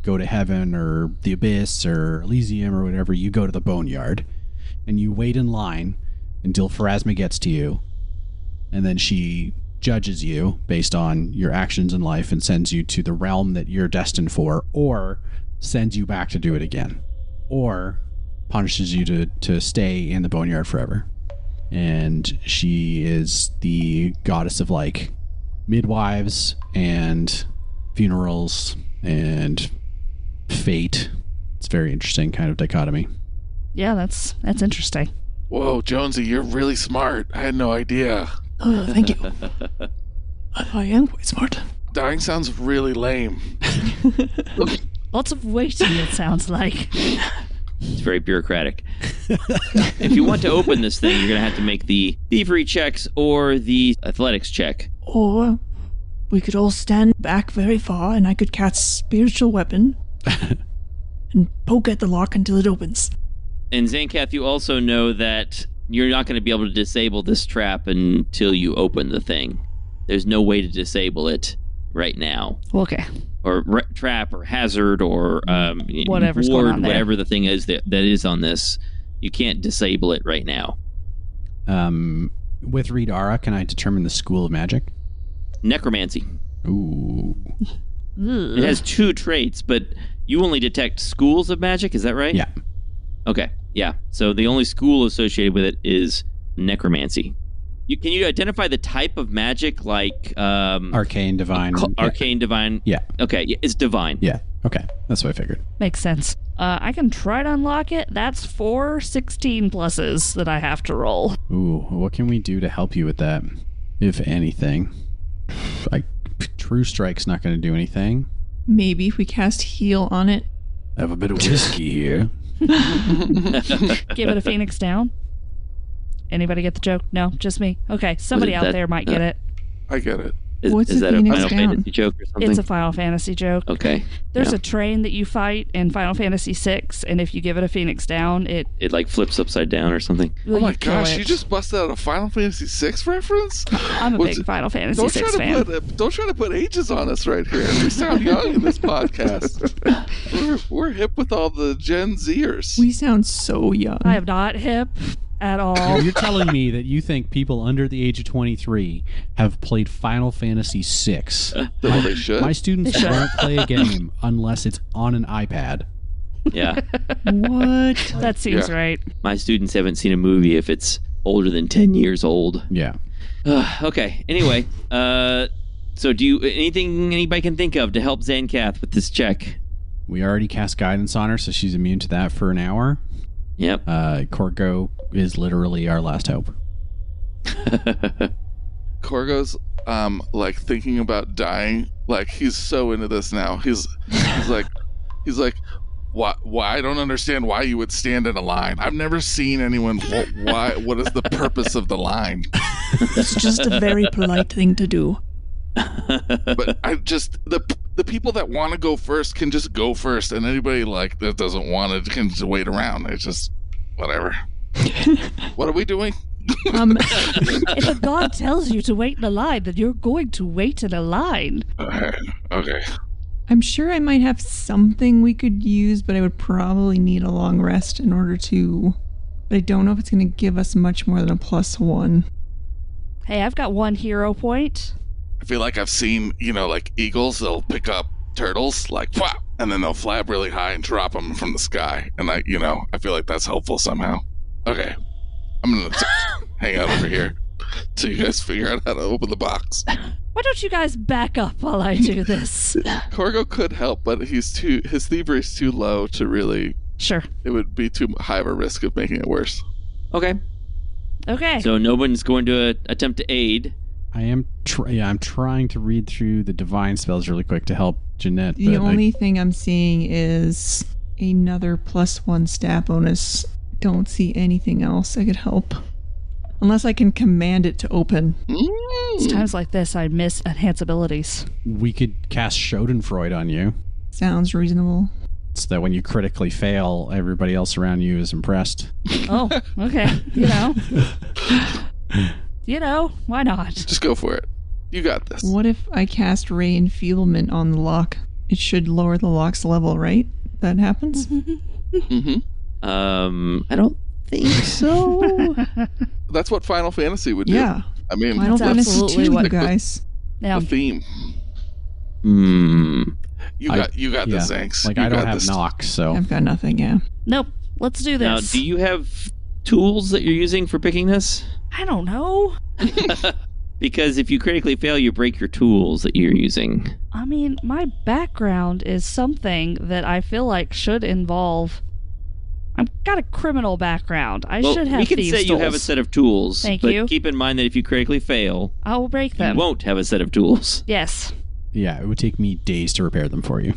go to heaven or the abyss or Elysium or whatever. You go to the boneyard, and you wait in line until Pharasma gets to you, and then she judges you based on your actions in life and sends you to the realm that you're destined for, or sends you back to do it again, or punishes you to stay in the boneyard forever. And she is the goddess of, like, midwives and funerals and fate. It's a very interesting kind of dichotomy. Yeah, that's interesting. Whoa, Jonesy, you're really smart. I had no idea. Oh, thank you. I am quite smart. Dying sounds really lame. Lots of waiting, it sounds like. It's very bureaucratic. If you want to open this thing, you're going to have to make the thievery checks or the athletics check. Or we could all stand back very far and I could cast spiritual weapon and poke at the lock until it opens. And Xankath, you also know that you're not going to be able to disable this trap until you open the thing. There's no way to disable it right now. Okay. Or trap or hazard or whatever's ward, going on there. whatever the thing is that is on this. You can't disable it right now. With Read Aura, can I determine the school of magic? Necromancy. Ooh. It has 2 traits, but you only detect schools of magic, is that right? Yeah. Okay, yeah. So the only school associated with it is necromancy. Can you identify the type of magic, like Arcane, divine. Arcane, divine? Yeah. Okay, it's divine. Yeah. Okay. That's what I figured. Makes sense. I can try to unlock it. That's 4 16 pluses that I have to roll. Ooh, what can we do to help you with that, if anything? True Strike's not going to do anything. Maybe if we cast heal on it. I have a bit of whiskey here. Give it a Phoenix down. Anybody get the joke? No, just me. Okay, somebody out there might get it. I get it. What's Is the that a Phoenix Final down? Fantasy joke or something? It's a Final Fantasy joke. Okay. There's yeah. a train that you fight in Final Fantasy VI, and if you give it a Phoenix down, it like flips upside down or something. Oh my you kill gosh, it. you just busted out a Final Fantasy VI reference? I'm a big Final Fantasy VI fan. Don't try to put ages on us right here. We sound young in this podcast. We're hip with all the Gen Zers. We sound so young. I am not hip at all. You're telling me that you think people under the age of 23 have played Final Fantasy VI. Well, they should. My students won't play a game unless it's on an iPad. Yeah. What? That seems right. My students haven't seen a movie if it's older than 10 years old. Yeah. Okay. Anyway, so do you anything anybody can think of to help Xankath with this check? We already cast guidance on her, so she's immune to that for an hour. Yep. Korgo is literally our last hope. Korgo's like thinking about dying. Like he's so into this now. He's like why I don't understand why you would stand in a line. I've never seen anyone. Why? What is the purpose of the line? It's just a very polite thing to do. But the people that want to go first can just go first, and anybody like that doesn't want it can just wait around. It's just whatever. What are we doing? If a god tells you to wait in a line, then you're going to wait in a line. Okay. I'm sure I might have something we could use, but I would probably need a long rest in order to... But I don't know if it's going to give us much more than a +1. Hey, I've got 1 hero point. I feel like I've seen, like eagles, they'll pick up turtles, like, flap, and then they'll flap really high and drop them from the sky. And I feel like that's helpful somehow. Okay. I'm going to hang out over here till you guys figure out how to open the box. Why don't you guys back up while I do this? Korgo could help, but his thievery is too low to really... Sure. It would be too high of a risk of making it worse. Okay. So no one's going to attempt to aid. I am I'm trying to read through the divine spells really quick to help Janette. The only thing I'm seeing is another +1 stat bonus. Don't see anything else that could help. Unless I can command it to open. It's times like this I miss enhance abilities. We could cast Schadenfreude on you. Sounds reasonable. So that when you critically fail, everybody else around you is impressed. Oh, okay. Why not? Just go for it. You got this. What if I cast Ray Enfeeblement on the lock? It should lower the lock's level, right? That happens? Mm-hmm. I don't think so. That's what Final Fantasy would do. Yeah. I mean, Final Fantasy absolutely 2, what- you guys. Now, the theme. You got this, Xanks. Like, You I don't got have this. Knox, so... I've got nothing, yeah. nope. Let's do Now, this. do you have tools that you're using for picking this? I don't know. Because if you critically fail, you break your tools that you're using. I mean, my background is something that I feel like should involve... I've got a criminal background. I should have we can thieves' say you have a tools. set of tools. Thank but you. keep in mind that if you critically fail, I will break you them. won't have a set of tools. Yes. Yeah, it would take me days to repair them for you.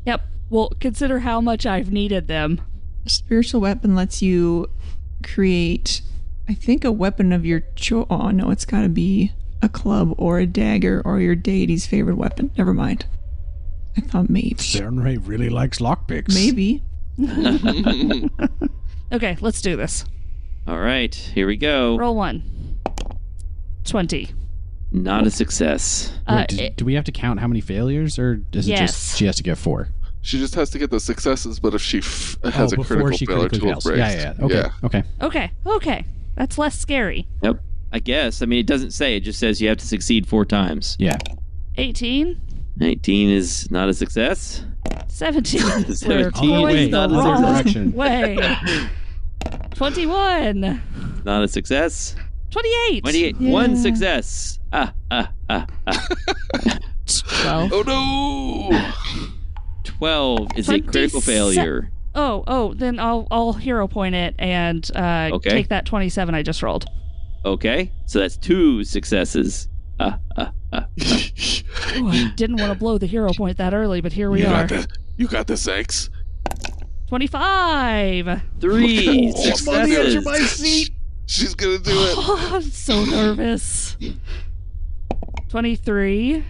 Yep. Well, consider how much I've needed them. Spiritual weapon lets you create, I think, a weapon of your choice. Oh, no, it's got to be a club or a dagger or your deity's favorite weapon. Never mind. I thought maybe. Cernray really likes lockpicks. Maybe. Okay, let's do this. All right, here we go. Roll 1. 20. Not a success. Wait, do we have to count how many failures, or is it Yes. just she has to get 4? She just has to get the successes, but if she has a before critical she failure, critically tool fails. breaks. Yeah. Okay. Okay. That's less scary. Yep. I guess. I mean, it doesn't say. It just says you have to succeed 4 times. Yeah. 18. 19 is not a success. 17. 17 We're is going not the a wrong success. way. 21. Not a success. 28. 28. Yeah. 1 success. 12. Oh no! 12 is a critical 27. failure. Oh, then I'll hero point it and take that 27 I just rolled. Okay, so that's 2 successes. Ooh, I didn't want to blow the hero point that early, but here we are. You got this, Xanks. 25. 3 Oh, Money under successes. my seat. She's gonna do it. Oh, I'm so nervous. 23.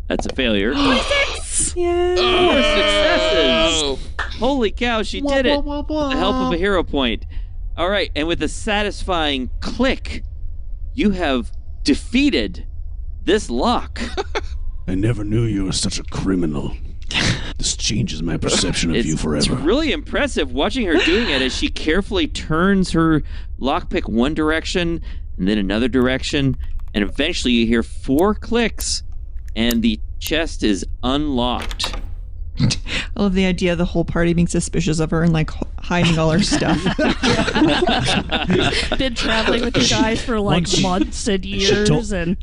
That's a failure. 26. Yeah. 4 successes. Holy cow, she did it. With the help of a hero point. All right, and with a satisfying click, you have defeated this lock. I never knew you were such a criminal. This changes my perception of you It's forever. really impressive watching her doing it as she carefully turns her lockpick one direction and then another direction, and eventually you hear 4 clicks and the chest is unlocked. I love the idea of the whole party being suspicious of her and like hiding all her stuff. Been traveling with you guys for like Once months and she years, told- and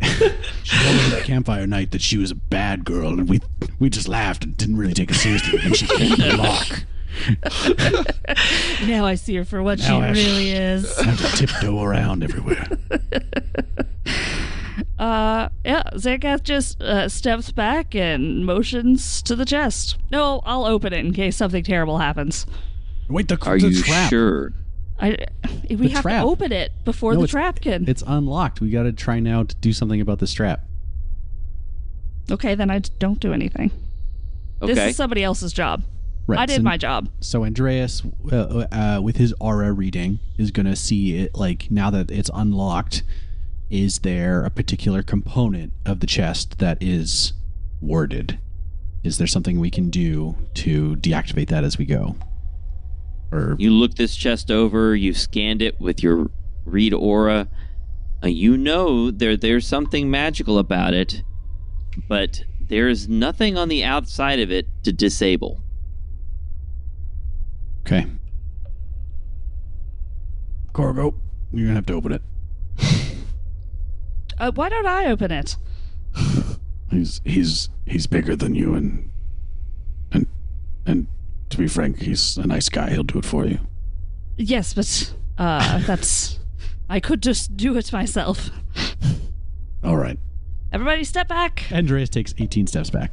She told me at campfire night that she was a bad girl, and we just laughed and didn't really take it seriously. And she came to the lock. now I see her for what Now she I- really is. I have to tiptoe around everywhere. Yeah, Xankath just steps back and motions to the chest. No, I'll open it in case something terrible happens. Wait, the Are you trap. sure? We have trap. to open it before the trap can. It's unlocked. We got to try now to do something about this trap. Okay, then I don't do anything. Okay. This is somebody else's job. Right, I did my job. So Andreas, with his aura reading, is going to see it, like, now that it's unlocked, is there a particular component of the chest that is warded? Is there something we can do to deactivate that as we go? Or You look this chest over, you've scanned it with your read aura. You know there's something magical about it, but there's nothing on the outside of it to disable. Okay. Korgo, you're gonna have to open it. Why don't I open it? He's bigger than you, and to be frank, he's a nice guy. He'll do it for you. Yes, but that's... I could just do it myself. All right. Everybody step back. Andreas takes 18 steps back.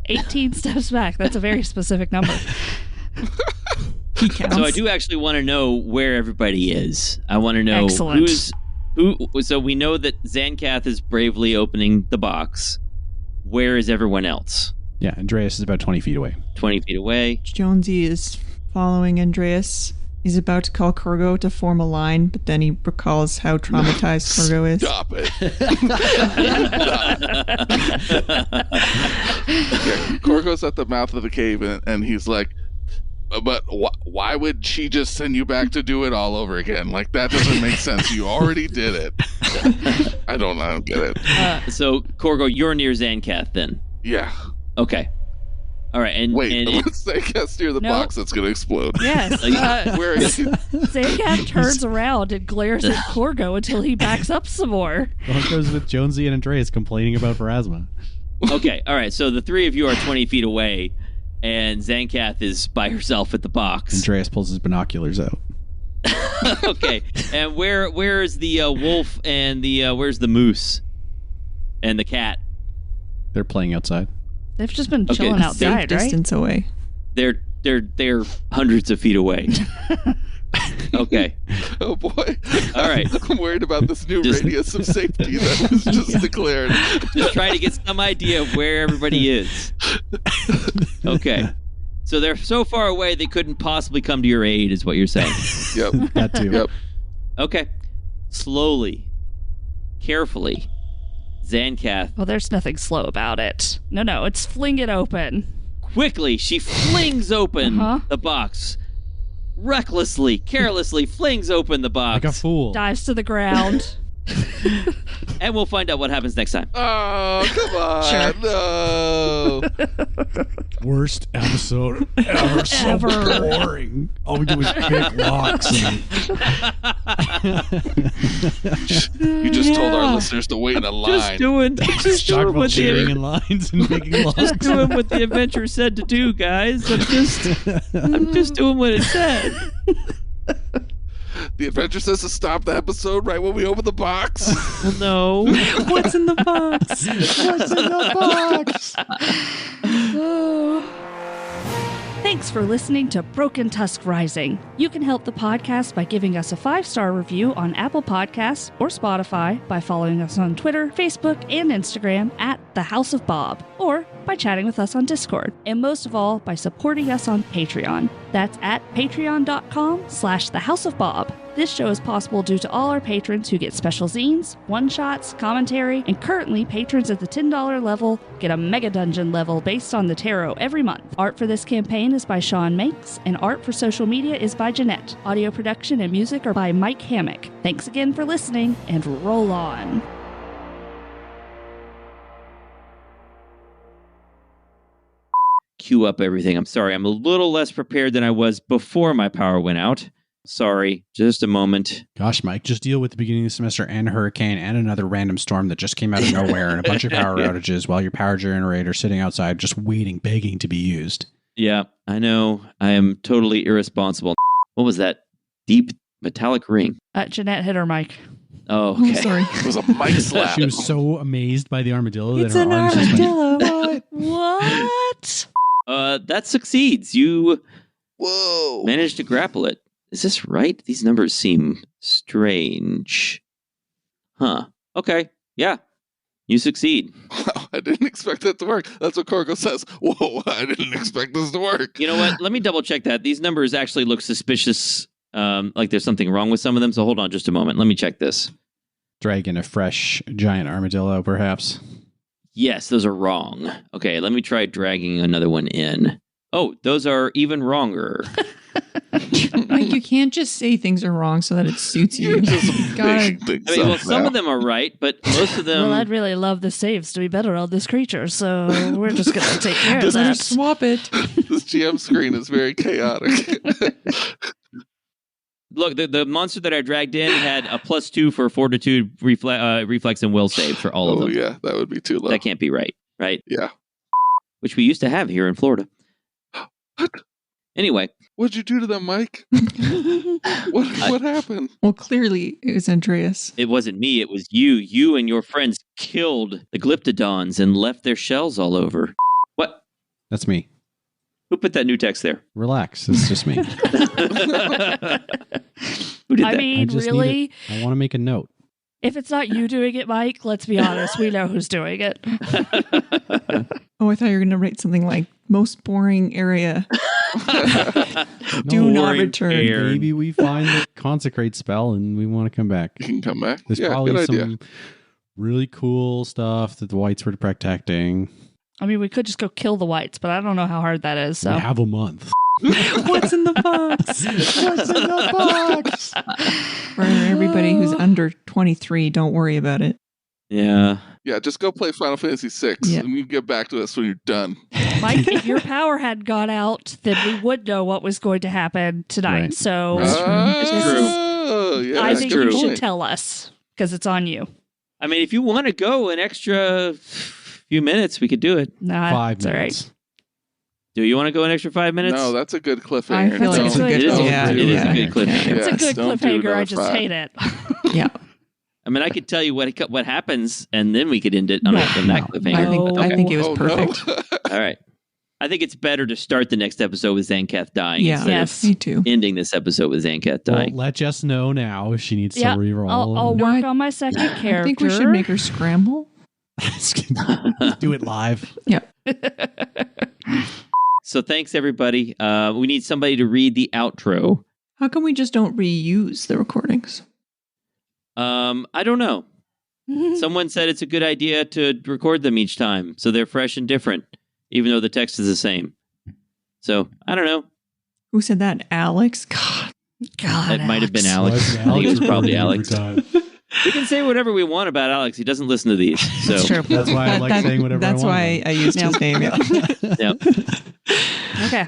18 steps back. That's a very specific number. He counts. So I do actually want to know where everybody is. I want to know Excellent. who. So we know that Xankath is bravely opening the box. Where is everyone else? Yeah, Andreas is about 20 feet away. 20 feet away. Jonesy is following Andreas. He's about to call Korgo to form a line, but then he recalls how traumatized Korgo is. Stop it. Korgo's at the mouth of the cave, and he's like, but why would she just send you back to do it all over again? Like, that doesn't make sense. You already did it. I don't get it. So, Korgo, you're near Xankath then? Yeah. Okay. All right. And Wait, let's say cast near the No. box that's going to explode. Yes. Where is he? Xankath turns around and glares at Korgo until he backs up some more. Well, it goes with Jonesy and Andreas complaining about Pharasma. Okay. All right. So the three of you are 20 feet away, and Xankath is by herself at the box. Andreas pulls his binoculars out. Okay. And where is the wolf and the where's the moose and the cat? They're playing outside. They've just been Okay, chilling safe outside, right? Distance away. They're hundreds of feet away. Okay. Oh, boy. All right. I'm worried about this new Just- radius of safety that was just declared. Just trying to get some idea of where everybody is. Okay. So they're so far away they couldn't possibly come to your aid, is what you're saying. Yep. That too. Yep. Okay. Slowly, carefully, Xankath, Well, there's nothing slow about it. No, it's fling it open. quickly, she flings open Uh-huh. the box. Recklessly, carelessly flings open the box. Like a fool. Dives to the ground. And we'll find out what happens next time. Oh, come on. Sure. No. Worst episode ever. So Ever. boring. All we do is pick locks. You just told our listeners to wait in a line. Just Talk about cheating in lines and picking locks. doing what the adventure said to do, guys. I'm just doing what it said. The adventure says to stop the episode right when we open the box. Well, no. What's in the box? What's in the box? Thanks for listening to Broken Tusk Rising. You can help the podcast by giving us a 5-star review on Apple Podcasts or Spotify, by following us on Twitter, Facebook, and Instagram at The House of Bob, or by chatting with us on Discord, and most of all, by supporting us on Patreon. That's at patreon.com/thehouseofbob. This show is possible due to all our patrons who get special zines, one-shots, commentary, and currently patrons at the $10 level get a Mega Dungeon level based on the tarot every month. Art for this campaign is by Shaun Makes, and art for social media is by Janette. Audio production and music are by Mike Hammock. Thanks again for listening, and roll on. Queue up everything. I'm sorry. I'm a little less prepared than I was before my power went out. Sorry. Just a moment. Gosh, Mike, just deal with the beginning of the semester and a hurricane and another random storm that just came out of nowhere and a bunch of power outages while your power generator sitting outside just waiting, begging to be used. Yeah, I know. I am totally irresponsible. What was that deep metallic ring? Janette hit her mic. Oh, okay. Oh, sorry. It was a mic slap. She was so amazed by the armadillo It's that her an arms just went, armadillo. What? That succeeds. You Whoa. managed to grapple it. Is this right? These numbers seem strange. Huh. Okay. Yeah. You succeed. Wow, I didn't expect that to work. That's what Korgo says. Whoa, I didn't expect this to work. You know what? Let me double check that. These numbers actually look suspicious, like there's something wrong with some of them. So hold on just a moment. Let me check this. Dragging a fresh giant armadillo, perhaps. Yes, those are wrong. Okay, let me try dragging another one in. Oh, those are even wronger. Like, you can't just say things are wrong so that it suits you. Big Some of them are right, but most of them... Well, I'd really love the saves to be better on this creature, so we're just going to take care of Just that. swap it. This GM screen is very chaotic. Look, the monster that I dragged in had a +2 for fortitude, reflex, and will save for all of them. Oh, yeah, that would be too low. That can't be right? Yeah. Which we used to have here in Florida. What? Anyway. What'd you do to them, Mike? What happened? Well, clearly it was Andreas. It wasn't me, it was you. You and your friends killed the glyptodons and left their shells all over. What? That's me. Who put that new text there? Relax. It's just me. Who did that? I mean, really? I want to make a note. If it's not you doing it, Mike, let's be honest. We know who's doing it. Oh, I thought you were going to write something like most boring area. Do not return. Maybe we find the consecrate spell and we want to come back. You can come back. There's probably some really cool stuff that the whites were protecting. I mean, we could just go kill the whites, but I don't know how hard that is. So We have a month. What's in the box? What's in the box? For everybody who's under 23, don't worry about it. Yeah. Yeah, just go play Final Fantasy VI, and you get back to us when you're done. Mike, if your power had gone out, then we would know what was going to happen tonight. Right. So Yeah, I think true. you should tell us, because it's on you. I mean, if you want to go an extra few minutes, we could do it. Nah, 5 it's all minutes. right. Do you want to go an extra 5 minutes? No, that's a good cliffhanger. I feel like it's a good It is, yeah, it is yeah. a good cliffhanger. It's a good don't do cliffhanger. I another just 5. hate it. Yeah. I mean, I could tell you what happens, and then we could end it on that cliffhanger. I think it was Oh, perfect. no. All right. I think it's better to start the next episode with Xankath dying Yeah. instead Yes. Me too. of ending this episode with Xankath Well, dying. let Jess know now if she needs Yeah, to reroll. I'll work on my second character. I think we should make her scramble. Do it live. Yeah. So thanks, everybody. We need somebody to read the outro. How come we just don't reuse the recordings? I don't know. Someone said it's a good idea to record them each time, so they're fresh and different, even though the text is the same. So, I don't know. Who said that? Alex? God. It might have been Alex. I think it was probably Alex. We can say whatever we want about Alex. He doesn't listen to these. So. That's true. That's why I like saying whatever That's I want. why I used his name. Yeah. Yep. Okay.